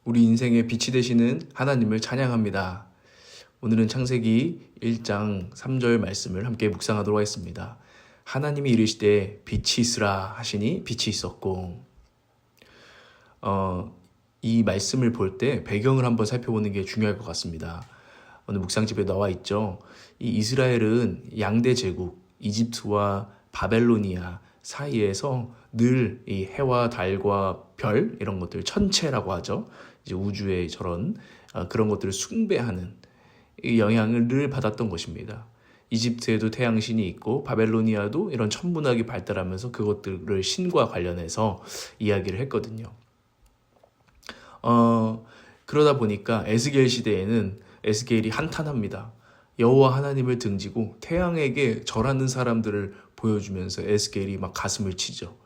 우리 인생의 빛이 되시는 하나님을 찬양합니다. 오늘은 창세기 1장 3절 말씀을 함께 묵상하도록 하겠습니다. 하나님이 이르시되 빛이 있으라 하시니 빛이 있었고. 이 말씀을 볼 때 배경을 한번 살펴보는 게 중요할 것 같습니다. 오늘 묵상집에 나와 있죠. 이 이스라엘은 양대 제국 이집트와 바벨로니아 사이에서 늘 이 해와 달과 별 이런 것들 천체라고 하죠. 이제 우주의 저런 그런 것들을 숭배하는 이 영향을 늘 받았던 것입니다. 이집트에도 태양신이 있고 바벨로니아도 이런 천문학이 발달하면서 그것들을 신과 관련해서 이야기를 했거든요. 그러다 보니까 에스겔 시대에는 에스겔이 한탄합니다. 여호와 하나님을 등지고 태양에게 절하는 사람들을 보여주면서 에스겔이 막 가슴을 치죠.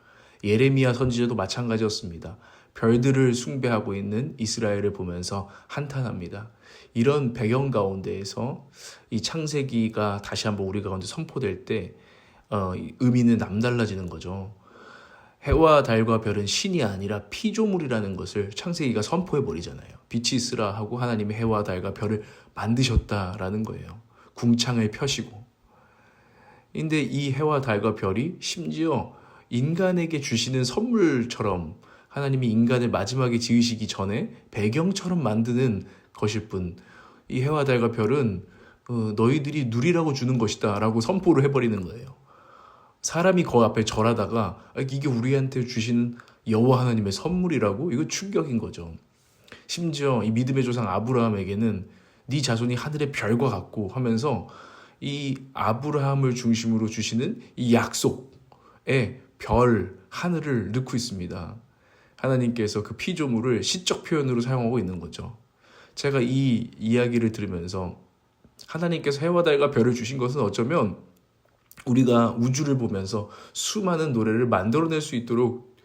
예레미야 선지자도 마찬가지였습니다. 별들을 숭배하고 있는 이스라엘을 보면서 한탄합니다. 이런 배경 가운데에서 이 창세기가 다시 한번 우리 가운데 선포될 때 의미는 남달라지는 거죠. 해와 달과 별은 신이 아니라 피조물이라는 것을 창세기가 선포해 버리잖아요. 빛이 있으라 하고 하나님이 해와 달과 별을 만드셨다라는 거예요. 궁창을 펴시고. 근데 이 해와 달과 별이 심지어 인간에게 주시는 선물처럼 하나님이 인간을 마지막에 지으시기 전에 배경처럼 만드는 것일 뿐, 이 해와 달과 별은 너희들이 누리라고 주는 것이다 라고 선포를 해버리는 거예요. 사람이 그 앞에 절하다가 이게 우리한테 주시는 여호와 하나님의 선물이라고? 이거 충격인 거죠. 심지어 이 믿음의 조상 아브라함에게는 네 자손이 하늘의 별과 같고 하면서 이 아브라함을 중심으로 주시는 이 약속에 별, 하늘을 넣고 있습니다. 하나님께서 그 피조물을 시적 표현으로 사용하고 있는 거죠. 제가 이 이야기를 들으면서 하나님께서 해와 달과 별을 주신 것은 어쩌면 우리가 우주를 보면서 수많은 노래를 만들어낼 수 있도록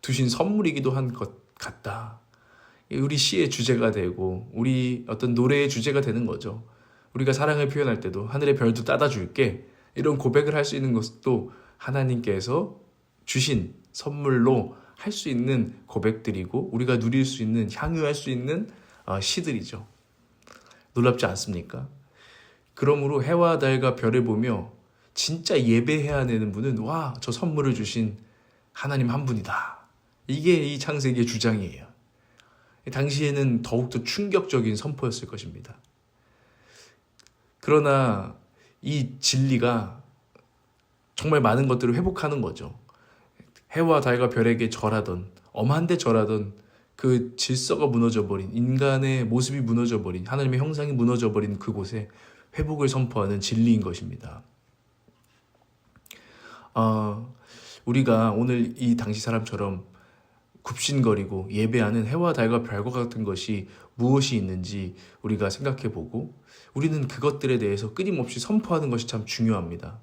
두신 선물이기도 한 것 같다. 우리 시의 주제가 되고 우리 어떤 노래의 주제가 되는 거죠. 우리가 사랑을 표현할 때도 하늘의 별도 따다 줄게, 이런 고백을 할 수 있는 것도 하나님께서 주신 선물로 할 수 있는 고백들이고 우리가 누릴 수 있는, 향유할 수 있는 시들이죠. 놀랍지 않습니까? 그러므로 해와 달과 별을 보며 진짜 예배해야 되는 분은 와, 저 선물을 주신 하나님 한 분이다. 이게 이 창세기의 주장이에요. 당시에는 더욱더 충격적인 선포였을 것입니다. 그러나 이 진리가 정말 많은 것들을 회복하는 거죠. 해와 달과 별에게 절하던, 엄한데 절하던 그 질서가 무너져버린, 인간의 모습이 무너져버린, 하나님의 형상이 무너져버린 그곳에 회복을 선포하는 진리인 것입니다. 우리가 오늘 이 당시 사람처럼 굽신거리고 예배하는 해와 달과 별과 같은 것이 무엇이 있는지 우리가 생각해보고 우리는 그것들에 대해서 끊임없이 선포하는 것이 참 중요합니다.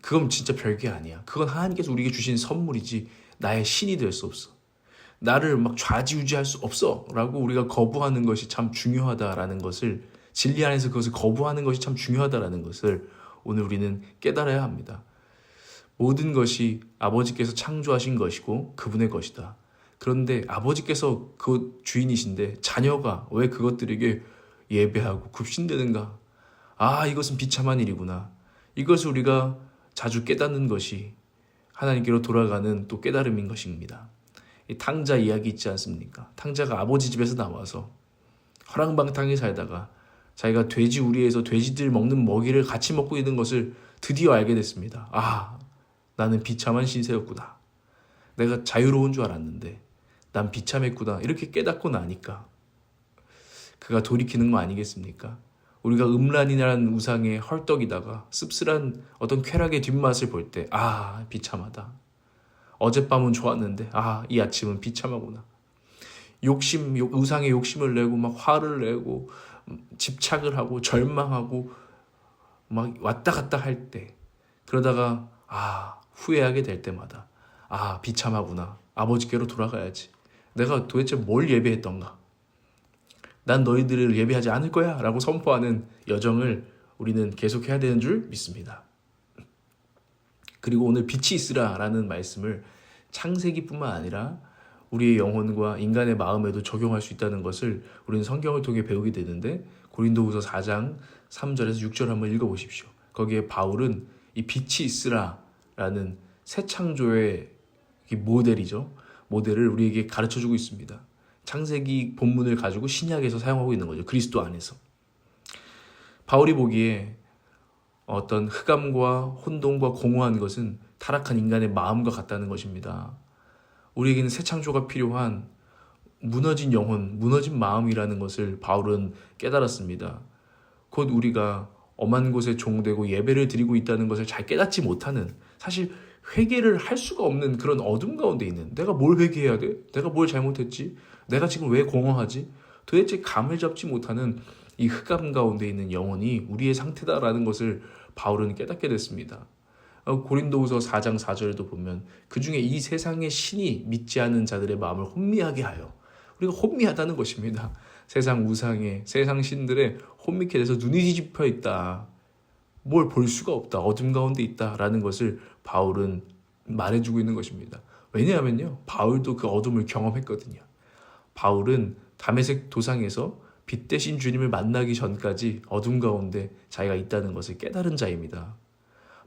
그건 진짜 별게 아니야. 그건 하나님께서 우리에게 주신 선물이지 나의 신이 될 수 없어. 나를 막 좌지우지할 수 없어 라고 우리가 거부하는 것이 참 중요하다라는 것을, 진리 안에서 그것을 거부하는 것이 참 중요하다라는 것을 오늘 우리는 깨달아야 합니다. 모든 것이 아버지께서 창조하신 것이고 그분의 것이다. 그런데 아버지께서 그 주인이신데 자녀가 왜 그것들에게 예배하고 굽신대는가? 이것은 비참한 일이구나. 이것을 우리가 자주 깨닫는 것이 하나님께로 돌아가는 또 깨달음인 것입니다. 이 탕자 이야기 있지 않습니까? 탕자가 아버지 집에서 나와서 허랑방탕히 살다가 자기가 돼지 우리에서 돼지들 먹는 먹이를 같이 먹고 있는 것을 드디어 알게 됐습니다. 나는 비참한 신세였구나. 내가 자유로운 줄 알았는데 난 비참했구나. 이렇게 깨닫고 나니까 그가 돌이키는 거 아니겠습니까? 우리가 음란이라는 우상에 헐떡이다가 씁쓸한 어떤 쾌락의 뒷맛을 볼 때 비참하다. 어젯밤은 좋았는데 이 아침은 비참하구나. 우상에 욕심을 내고 막 화를 내고 집착을 하고 절망하고 막 왔다 갔다 할 때, 그러다가 후회하게 될 때마다 비참하구나. 아버지께로 돌아가야지. 내가 도대체 뭘 예배했던가? 난 너희들을 예배하지 않을 거야 라고 선포하는 여정을 우리는 계속해야 되는 줄 믿습니다. 그리고 오늘 빛이 있으라라는 말씀을 창세기뿐만 아니라 우리의 영혼과 인간의 마음에도 적용할 수 있다는 것을 우리는 성경을 통해 배우게 되는데, 고린도후서 4장 3절에서 6절 한번 읽어보십시오. 거기에 바울은 이 빛이 있으라라는 새 창조의 모델이죠. 모델을 우리에게 가르쳐주고 있습니다. 창세기 본문을 가지고 신약에서 사용하고 있는 거죠. 그리스도 안에서. 바울이 보기에 어떤 흑암과 혼돈과 공허한 것은 타락한 인간의 마음과 같다는 것입니다. 우리에게는 새 창조가 필요한 무너진 영혼, 무너진 마음이라는 것을 바울은 깨달았습니다. 곧 우리가 엄한 곳에 종되고 예배를 드리고 있다는 것을 잘 깨닫지 못하는, 사실 회개를 할 수가 없는 그런 어둠 가운데 있는, 내가 뭘 회개해야 돼? 내가 뭘 잘못했지? 내가 지금 왜 공허하지? 도대체 감을 잡지 못하는 이 흑암 가운데 있는 영혼이 우리의 상태다라는 것을 바울은 깨닫게 됐습니다. 고린도후서 4장 4절도 보면 그 중에 이 세상의 신이 믿지 않는 자들의 마음을 혼미하게 하여, 우리가 혼미하다는 것입니다. 세상 우상에, 세상 신들에 혼미케 돼서 눈이 뒤집혀 있다. 뭘 볼 수가 없다. 어둠 가운데 있다라는 것을 바울은 말해주고 있는 것입니다. 왜냐하면요, 바울도 그 어둠을 경험했거든요. 바울은 다메섹 도상에서 빛 대신 주님을 만나기 전까지 어둠 가운데 자기가 있다는 것을 깨달은 자입니다.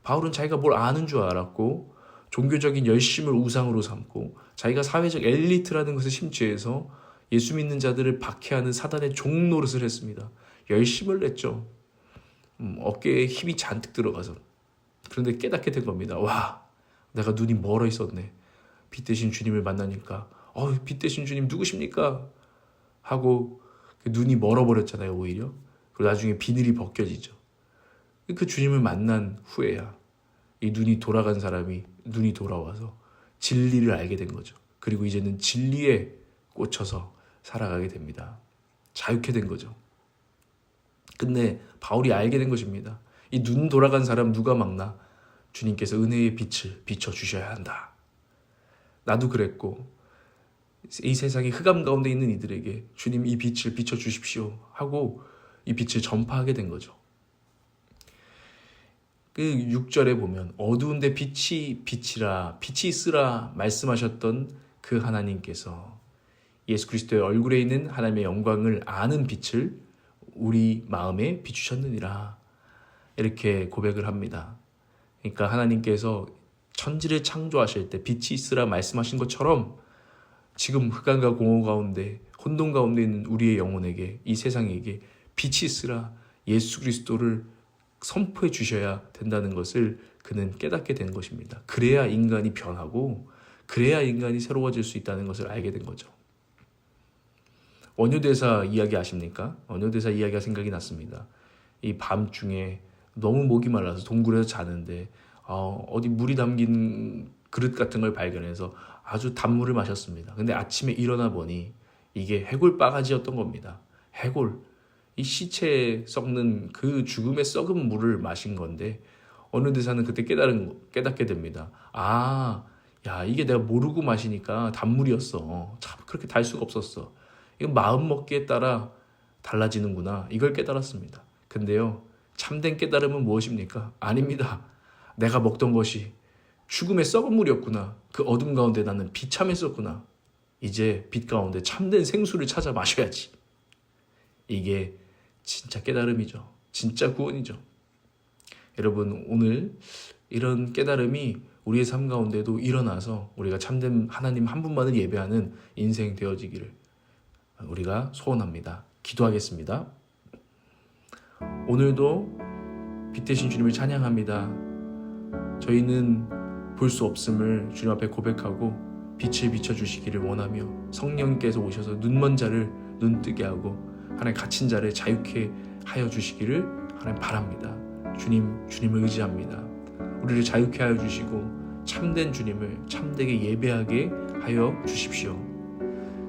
바울은 자기가 뭘 아는 줄 알았고, 종교적인 열심을 우상으로 삼고, 자기가 사회적 엘리트라는 것에 심취해서 예수 믿는 자들을 박해하는 사단의 종 노릇을 했습니다. 열심을 냈죠. 어깨에 힘이 잔뜩 들어가서. 그런데 깨닫게 된 겁니다. 와, 내가 눈이 멀어 있었네. 빛 대신 주님을 만나니까 빛 대신 주님 누구십니까? 하고 눈이 멀어버렸잖아요, 오히려. 그리고 나중에 비늘이 벗겨지죠. 그 주님을 만난 후에야 이 눈이 돌아간 사람이 눈이 돌아와서 진리를 알게 된 거죠. 그리고 이제는 진리에 꽂혀서 살아가게 됩니다. 자유케 된 거죠. 근데 바울이 알게 된 것입니다. 이 눈 돌아간 사람 누가 막나? 주님께서 은혜의 빛을 비춰주셔야 한다. 나도 그랬고, 이 세상의 흑암 가운데 있는 이들에게 주님 이 빛을 비춰주십시오 하고 이 빛을 전파하게 된 거죠. 그 6절에 보면 어두운데 빛이 있으라 말씀하셨던 그 하나님께서 예수 그리스도의 얼굴에 있는 하나님의 영광을 아는 빛을 우리 마음에 비추셨느니라, 이렇게 고백을 합니다. 그러니까 하나님께서 천지를 창조하실 때 빛이 있으라 말씀하신 것처럼 지금 흑암과 공허 가운데 혼돈 가운데 있는 우리의 영혼에게, 이 세상에게 빛이 있으라 예수 그리스도를 선포해 주셔야 된다는 것을 그는 깨닫게 된 것입니다. 그래야 인간이 변하고 그래야 인간이 새로워질 수 있다는 것을 알게 된 거죠. 원효대사 이야기 아십니까? 원효대사 이야기가 생각이 났습니다. 이 밤중에 너무 목이 말라서 동굴에서 자는데 어디 물이 담긴 그릇 같은 걸 발견해서 아주 단물을 마셨습니다. 근데 아침에 일어나 보니 이게 해골 바가지였던 겁니다. 해골, 이 시체에 썩는 그 죽음의 썩은 물을 마신 건데, 어느 대사는 그때 깨닫게 됩니다. 이게 내가 모르고 마시니까 단물이었어. 참 그렇게 달 수가 없었어. 이건 마음 먹기에 따라 달라지는구나. 이걸 깨달았습니다. 근데요, 참된 깨달음은 무엇입니까? 아닙니다. 내가 먹던 것이 죽음의 썩은 물이었구나. 그 어둠 가운데 나는 비참했었구나. 이제 빛 가운데 참된 생수를 찾아 마셔야지. 이게 진짜 깨달음이죠. 진짜 구원이죠. 여러분, 오늘 이런 깨달음이 우리의 삶 가운데도 일어나서 우리가 참된 하나님 한 분만을 예배하는 인생 되어지기를 우리가 소원합니다. 기도하겠습니다. 오늘도 빛 대신 주님을 찬양합니다. 저희는 볼 수 없음을 주님 앞에 고백하고 빛을 비춰주시기를 원하며, 성령께서 오셔서 눈먼 자를 눈뜨게 하고 하나님 갇힌 자를 자유케 하여 주시기를 하나님 바랍니다. 주님을 의지합니다. 우리를 자유케 하여 주시고 참된 주님을 참되게 예배하게 하여 주십시오.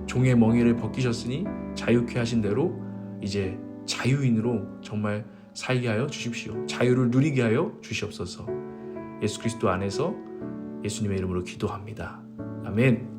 종의 멍에를 벗기셨으니 자유케 하신 대로 이제 자유인으로 정말 살게 하여 주십시오. 자유를 누리게 하여 주시옵소서. 예수 그리스도 안에서 예수님의 이름으로 기도합니다. 아멘.